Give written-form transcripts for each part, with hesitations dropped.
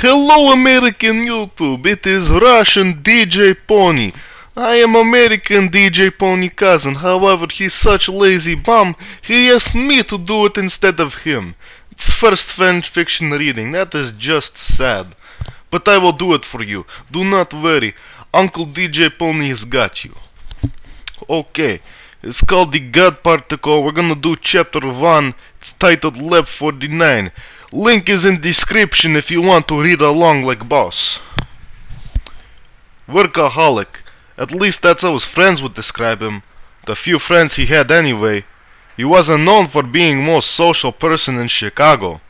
Hello American YouTube, it is Russian DJ Pony. I am American DJ Pony cousin, however he's such a lazy bum, he asked me to do it instead of him. It's first fan fiction reading, that is just sad. But I will do it for you, do not worry, Uncle DJ Pony has got you. Okay, it's called The God Particle, we're gonna do chapter 1, it's titled Lab 49. Link is in description if you want to read along like boss. Workaholic. At least that's how his friends would describe him. The few friends he had anyway. He wasn't known for being most social person in Chicago.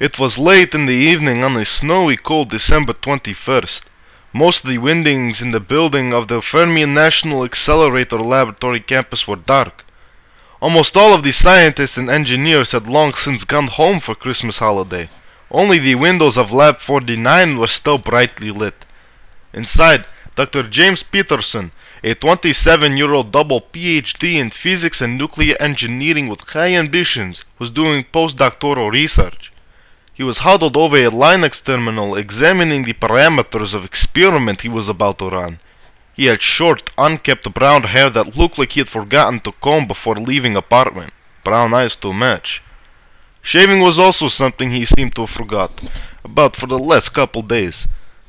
It was late in the evening on a snowy cold December 21st. Most of the windows in the building of the Fermi National Accelerator Laboratory campus were dark. Almost all of the scientists and engineers had long since gone home for Christmas holiday. Only the windows of Lab 49 were still brightly lit. Inside, Dr. James Peterson, a 27-year-old double PhD in physics and nuclear engineering with high ambitions, was doing postdoctoral research. He was huddled over a Linux terminal examining the parameters of experiment he was about to run. He had short, unkempt brown hair that looked like he had forgotten to comb before leaving apartment. Brown eyes to match. Shaving was also something he seemed to have forgot about for the last couple days.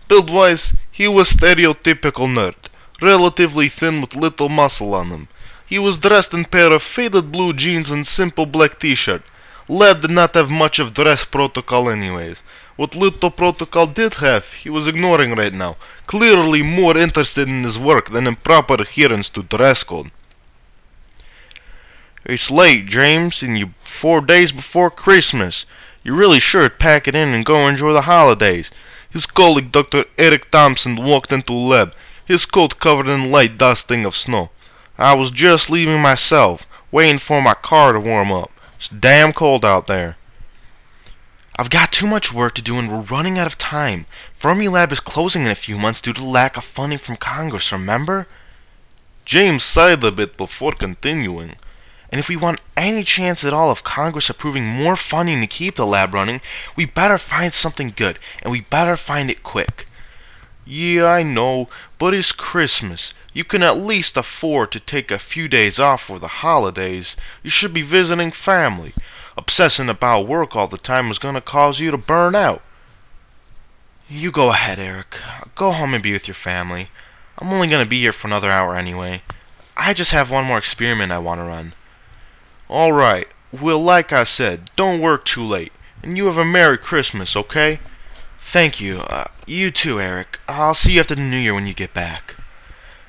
Build-wise, he was stereotypical nerd, relatively thin with little muscle on him. He was dressed in a pair of faded blue jeans and simple black t-shirt. Lab did not have much of dress protocol anyways. What little protocol did have, he was ignoring right now, clearly more interested in his work than in proper adherence to dress code. It's late, James, and you 4 days before Christmas. You really should pack it in and go enjoy the holidays. His colleague Dr. Eric Thompson walked into lab, his coat covered in light dusting of snow. I was just leaving myself, waiting for my car to warm up. It's damn cold out there. I've got too much work to do and we're running out of time. Fermilab is closing in a few months due to lack of funding from Congress, remember? James sighed a bit before continuing. And if we want any chance at all of Congress approving more funding to keep the lab running, we better find something good, and we better find it quick. Yeah, I know, but it's Christmas. You can at least afford to take a few days off for the holidays. You should be visiting family. Obsessing about work all the time is gonna cause you to burn out. You go ahead, Eric. Go home and be with your family. I'm only gonna be here for another hour anyway. I just have one more experiment I want to run. Alright, well, like I said, don't work too late. And you have a Merry Christmas, okay? Thank you. You too, Eric. I'll see you after the New Year when you get back.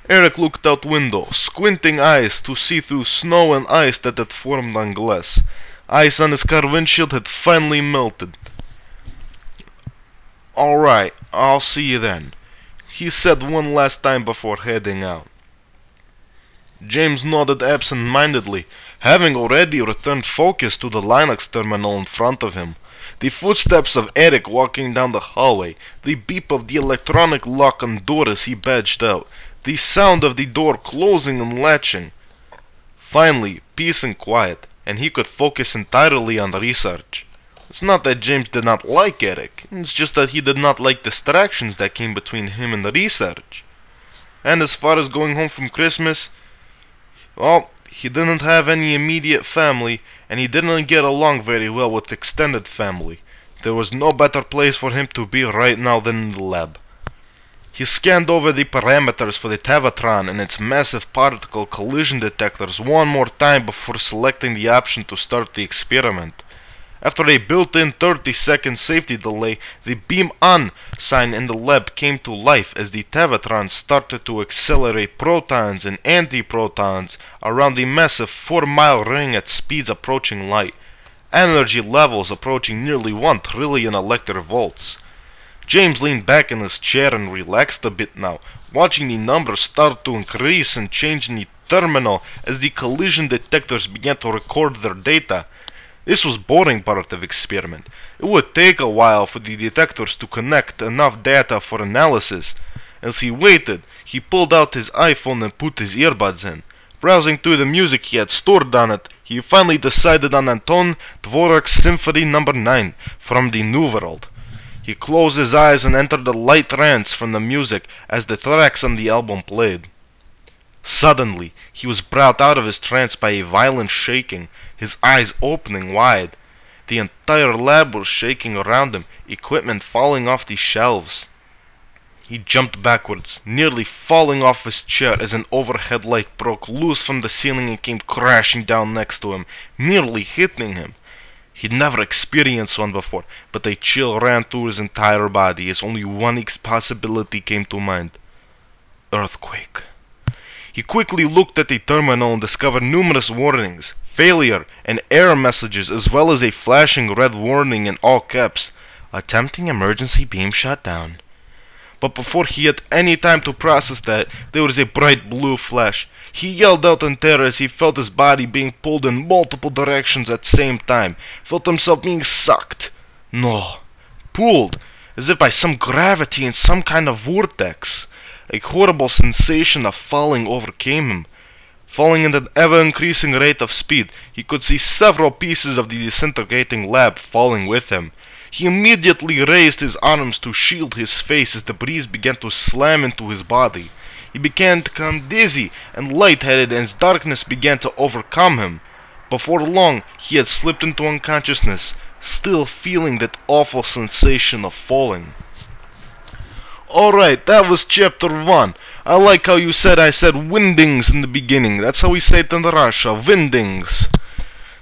Eric looked out window, squinting eyes to see through snow and ice that had formed on glass. Ice on his car windshield had finally melted. Alright, I'll see you then, he said one last time before heading out. James nodded absent-mindedly, having already returned focus to the Linux terminal in front of him. The footsteps of Eric walking down the hallway, the beep of the electronic lock on door as he badged out, the sound of the door closing and latching. Finally, peace and quiet, and he could focus entirely on the research. It's not that James did not like Eric, it's just that he did not like distractions that came between him and the research. And as far as going home from Christmas, well, he didn't have any immediate family, and he didn't get along very well with extended family. There was no better place for him to be right now than in the lab. He scanned over the parameters for the Tevatron and its massive particle collision detectors one more time before selecting the option to start the experiment. After a built-in 30-second safety delay, the beam on sign in the lab came to life as the Tevatron started to accelerate protons and antiprotons around the massive 4-mile ring at speeds approaching light, energy levels approaching nearly 1 trillion electric volts. James leaned back in his chair and relaxed a bit now, watching the numbers start to increase and change in the terminal as the collision detectors began to record their data. This was boring part of the experiment. It would take a while for the detectors to connect enough data for analysis. As he waited, he pulled out his iPhone and put his earbuds in. Browsing through the music he had stored on it, he finally decided on Anton Dvorak's Symphony No. 9 from the New World. He closed his eyes and entered a light trance from the music as the tracks on the album played. Suddenly, he was brought out of his trance by a violent shaking, his eyes opening wide. The entire lab was shaking around him, equipment falling off the shelves. He jumped backwards, nearly falling off his chair as an overhead light broke loose from the ceiling and came crashing down next to him, nearly hitting him. He'd never experienced one before, but a chill ran through his entire body as only one possibility came to mind. Earthquake. He quickly looked at the terminal and discovered numerous warnings, failure, and error messages, as well as a flashing red warning in all caps. Attempting emergency beam shutdown. But before he had any time to process that, there was a bright blue flash. He yelled out in terror as he felt his body being pulled in multiple directions at the same time, felt himself being sucked. No, pulled, as if by some gravity in some kind of vortex. A horrible sensation of falling overcame him. Falling at an ever-increasing rate of speed, he could see several pieces of the disintegrating lab falling with him. He immediately raised his arms to shield his face as the breeze began to slam into his body. He began to become dizzy and lightheaded as darkness began to overcome him. Before long, he had slipped into unconsciousness, still feeling that awful sensation of falling. Alright, that was chapter 1. I like how you said I said windings in the beginning. That's how we say it in Russia, windings.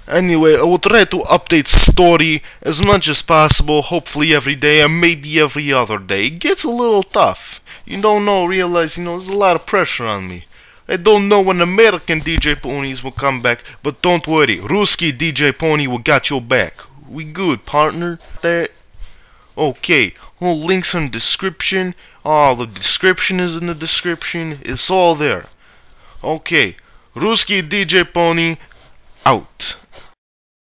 Anyway, I will try to update story as much as possible, hopefully every day and maybe every other day. It gets a little tough. You don't know, realize, there's a lot of pressure on me. I don't know when American DJ Ponies will come back, but don't worry, Ruski DJ Pony will got your back. We good, partner? That. Okay, all links in the description. Oh, the description is in the description. It's all there. Okay, Ruski DJ Pony out.